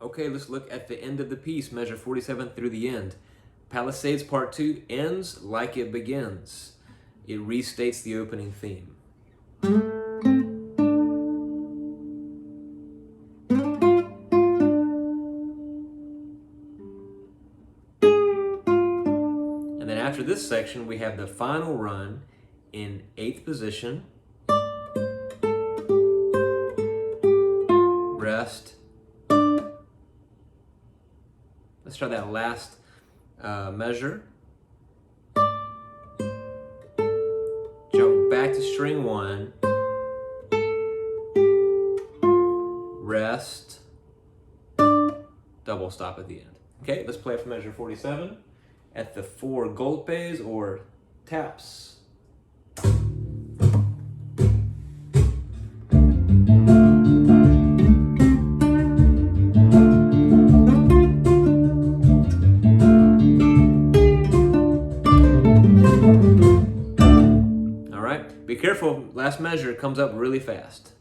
Okay, let's look at the end of the piece, measure 47 through the end. Palisades Part 2 ends like it begins. It restates the opening theme. And then after this section, we have the final run in 8th position. Rest. Let's try that last measure. Jump back to string 1. Rest. Double stop at the end. Okay, let's play it for measure 47 at the 4 golpes or taps. Be careful, last measure comes up really fast.